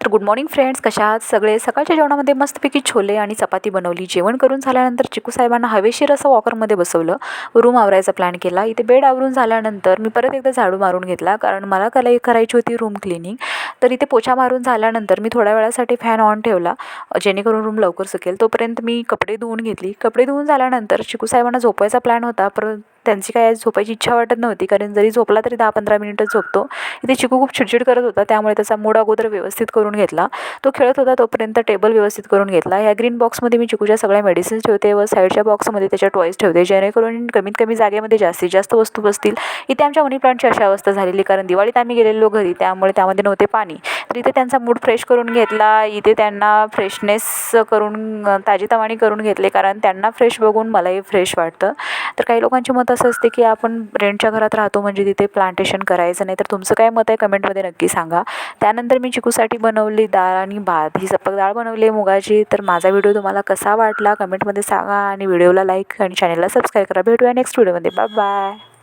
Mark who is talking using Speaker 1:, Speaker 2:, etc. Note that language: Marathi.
Speaker 1: तर गुड मॉर्निंग फ्रेंड्स, कशा आहात सगळे. सकाळच्या जेवणामध्ये मस्तपैकी छोले आणि चपाती बनवली. जेवण करून झाल्यानंतर चिकू साहेबांना हवेशीर असं वॉकरमध्ये बसवलं. रूम आवरायचा प्लॅन केला. इथे बेड आवरून झाल्यानंतर मी परत एकदा झाडू मारून घेतला, कारण मला करायची होती रूम क्लिनिंग. तर इथे पोछा मारून झाल्यानंतर मी थोड्या वेळासाठी फॅन ऑन ठेवला, जेणेकरून रूम लवकर सुकेल. तोपर्यंत मी कपडे धुवून घेतली. कपडे धुवून झाल्यानंतर चिकू साहेबांना झोपायचा प्लॅन होता, पण त्यांची काय झोपायची इच्छा वाटत नव्हती, कारण जरी झोपला तरी 10-15 मिनिटच झोपतो. इथे चिकू खूप चिडचिड करत होता, त्यामुळे त्याचा मूड अगोदर व्यवस्थित करून घेतला. तो खेळत होता तोपर्यंत टेबल व्यवस्थित करून घेतला. ह्या ग्रीन बॉक्समध्ये मी चिकूच्या सगळ्या मेडिसिन्स ठेवते व साईडच्या बॉक्समध्ये त्याच्या टॉईज ठेवते, जेणेकरून कमीत कमी जागेमध्ये जास्तीत जास्त वस्तू बसतील. इथे आमच्या मनी प्लांटची अशी अवस्था झालेली, कारण दिवाळीत आम्ही गेलेलो घरी, त्यामुळे त्यामध्ये नव्हते पाणी. तर इथे त्यांचा मूड फ्रेश करून घेतला. इथे त्यांना फ्रेशनेस करून ताजीतवाणी करून घेतले, कारण त्यांना फ्रेश बघून मलाही फ्रेश वाटतं. तर काही लोकांचे मत असं असते की आपण रेंटच्या घरात राहतो म्हणजे तिथे प्लांटेशन करायचं नाही. तर तुमचं काय मत आहे कमेंटमध्ये नक्की सांगा. त्यानंतर मी चिकूसाठी बनवली डाळ आणि भात. ही सपक डाळ बनवली आहे मुगाची. तर माझा व्हिडिओ तुम्हाला कसा वाटला कमेंटमध्ये सांगा, आणि व्हिडिओला लाईक आणि चॅनलला सबस्क्राईब करा. भेटूया नेक्स्ट व्हिडिओमध्ये. Bye bye.